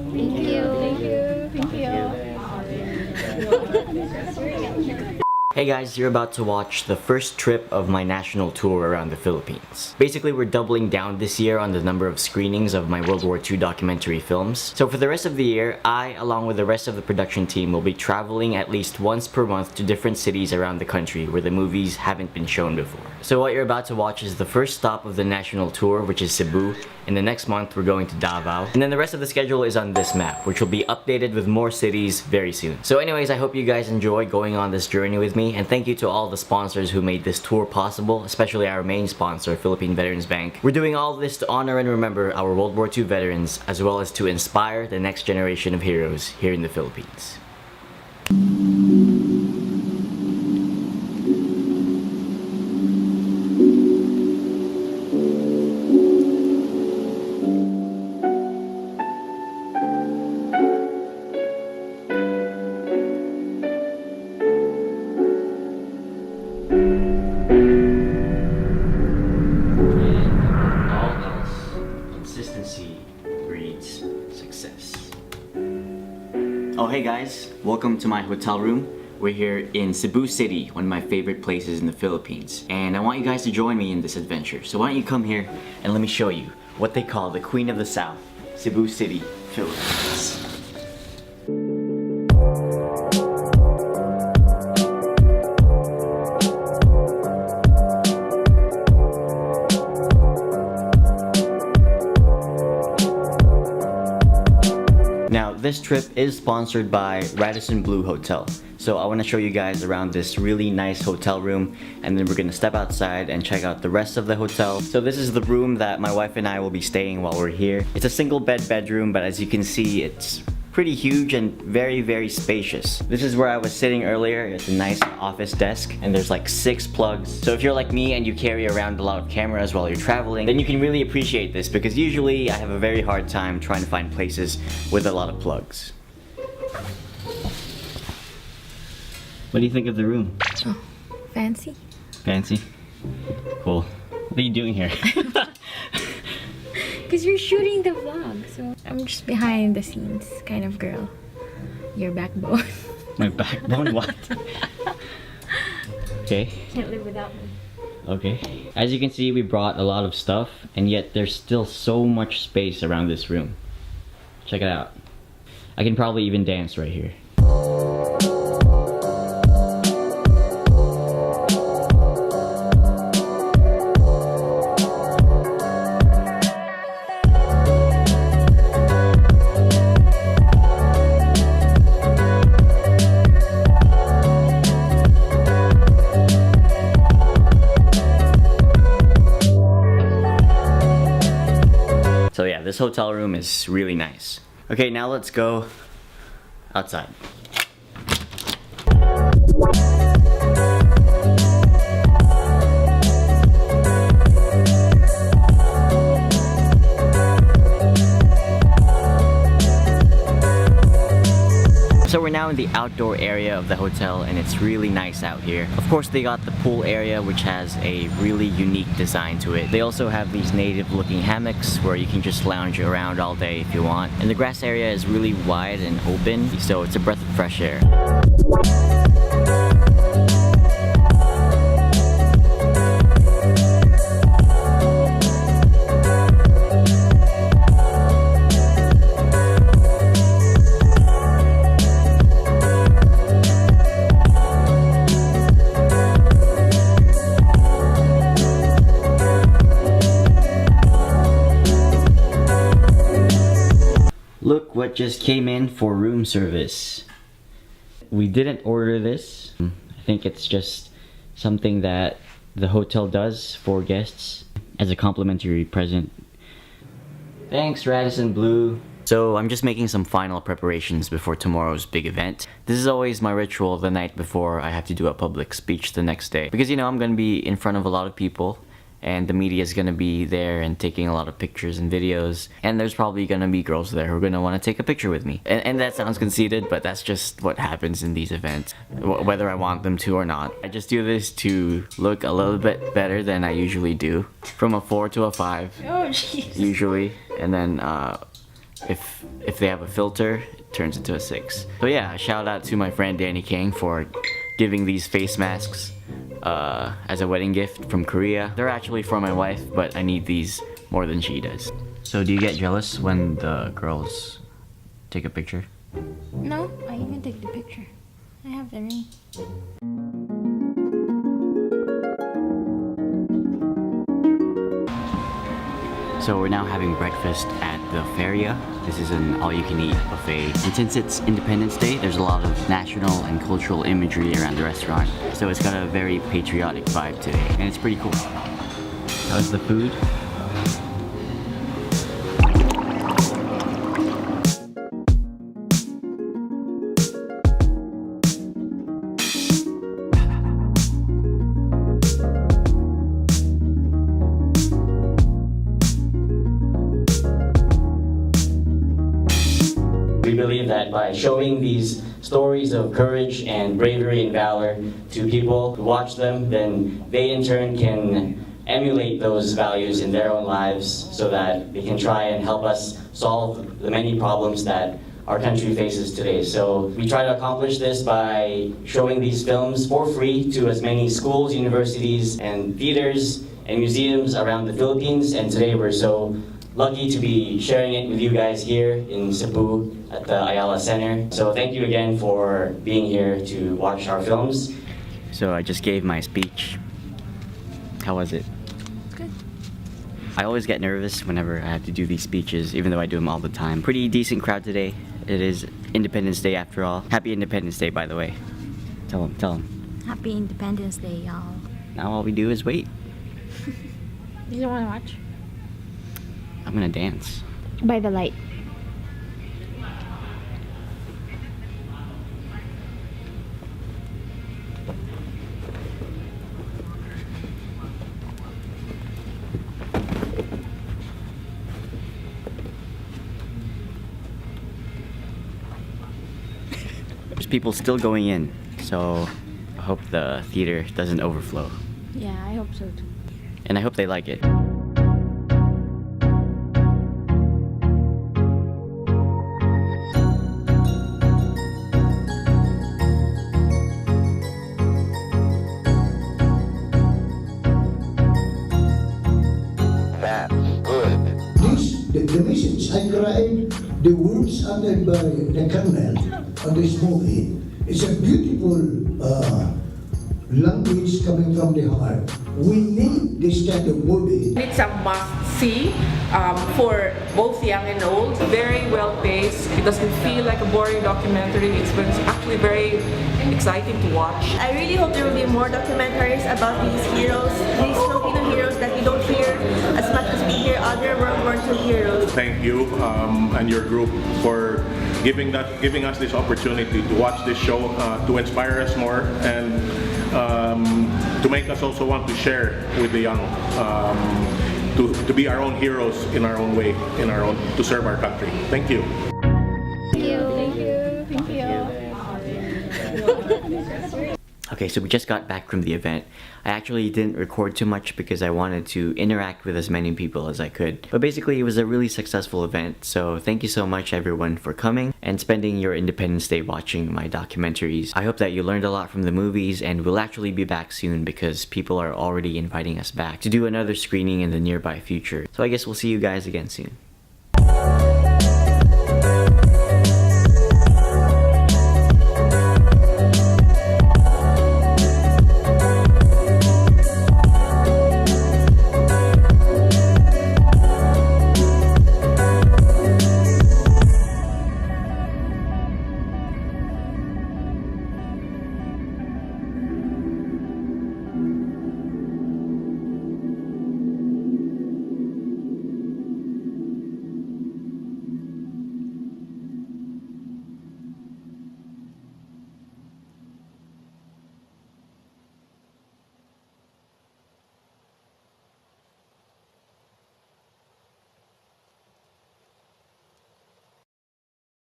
Thank you. Thank you. Thank you. Hey guys, you're about to watch the first trip of my national tour around the Philippines. Basically, we're doubling down this year on the number of screenings of my World War II documentary films. So for the rest of the year, I, along with the rest of the production team, will be traveling at least once per month to different cities around the country where the movies haven't been shown before. So what you're about to watch is the first stop of the national tour, which is Cebu. In the next month, we're going to Davao. And then the rest of the schedule is on this map, which will be updated with more cities very soon. So anyways, I hope you guys enjoy going on this journey with me. And thank you to all the sponsors who made this tour possible, especially our main sponsor, Philippine Veterans Bank. We're doing all this to honor and remember our World War II veterans, as well as to inspire the next generation of heroes here in the Philippines. Oh hey guys, welcome to my hotel room. We're here in Cebu City, one of my favorite places in the Philippines. And I want you guys to join me in this adventure. So why don't you come here and let me show you what they call the Queen of the South, Cebu City, Philippines. Now, this trip is sponsored by Radisson Blu Hotel. So I want to show you guys around this really nice hotel room, and then we're going to step outside and check out the rest of the hotel. So this is the room that my wife and I will be staying while we're here. It's a single bed bedroom, but as you can see, it's pretty huge and very spacious. This is where I was sitting earlier. It's a nice office desk and there's like 6 plugs. So if you're like me and you carry around a lot of cameras while you're traveling, then you can really appreciate this, because usually I have a very hard time trying to find places with a lot of plugs. What do you think of the room? Oh, fancy. Fancy? Cool. What are you doing here? Because you're shooting the vlog, so I'm just behind the scenes kind of girl. Your backbone. My backbone? What? Okay. Can't live without me. Okay. As you can see, we brought a lot of stuff, and yet there's still so much space around this room. Check it out. I can probably even dance right here. So yeah, this hotel room is really nice. Okay, now let's go outside. So we're now in the outdoor area of the hotel, and it's really nice out here. Of course, they got the pool area, which has a really unique design to it. They also have these native looking hammocks where you can just lounge around all day if you want. And the grass area is really wide and open, so it's a breath of fresh air. Look what just came in for room service. We didn't order this. I think it's just something that the hotel does for guests as a complimentary present. Thanks, Radisson Blu. So I'm just making some final preparations before tomorrow's big event. This is always my ritual the night before I have to do a public speech the next day. Because you know, I'm gonna be in front of a lot of people, and the media is gonna be there and taking a lot of pictures and videos, and there's probably gonna be girls there who are gonna want to take a picture with me. And that sounds conceited, but that's just what happens in these events, whether I want them to or not. I just do this to look a little bit better than I usually do, from a 4 to a 5. Oh jeez. Usually, and then if they have a filter, it turns into a 6. So yeah, shout out to my friend Danny King for giving these face masks as a wedding gift from Korea. They're actually for my wife, but I need these more than she does. So do you get jealous when the girls take a picture? No, I even take the picture. I have the ring. So we're now having breakfast at the Feria. This is an all-you-can-eat buffet. And since it's Independence Day, there's a lot of national and cultural imagery around the restaurant. So it's got a very patriotic vibe today, and it's pretty cool. How's the food? We believe that by showing these stories of courage and bravery and valor to people who watch them, then they in turn can emulate those values in their own lives so that they can try and help us solve the many problems that our country faces today. So we try to accomplish this by showing these films for free to as many schools, universities, and theaters and museums around the Philippines. And today we're so lucky to be sharing it with you guys here in Cebu at the Ayala Center. So thank you again for being here to watch our films. So I just gave my speech. How was it? Good. I always get nervous whenever I have to do these speeches, even though I do them all the time. Pretty decent crowd today. It is Independence Day after all. Happy Independence Day, by the way. Tell them. Happy Independence Day, y'all. Now all we do is wait. You don't want to watch? I'm gonna dance. By the light. There's people still going in, so I hope the theater doesn't overflow. Yeah, I hope so too. And I hope they like it. The message I cried, the words uttered by the colonel on this movie is a beautiful language coming from the heart. We need this kind of movie. It's a must-see for both young and old. Very well paced. It doesn't feel like a boring documentary. It's actually very exciting to watch. I really hope there will be more documentaries about these heroes, these Filipino heroes that we don't hear as much as we hear other World War II heroes. Thank you and your group for giving us this opportunity to watch this show, to inspire us more and to make us also want to share with the young, to be our own heroes in our own way, to serve our country. Thank you. Thank you. Thank you. Thank you. Okay, so we just got back from the event. I actually didn't record too much because I wanted to interact with as many people as I could. But basically, it was a really successful event, so thank you so much everyone for coming and spending your Independence Day watching my documentaries. I hope that you learned a lot from the movies, and we'll actually be back soon because people are already inviting us back to do another screening in the nearby future. So I guess we'll see you guys again soon.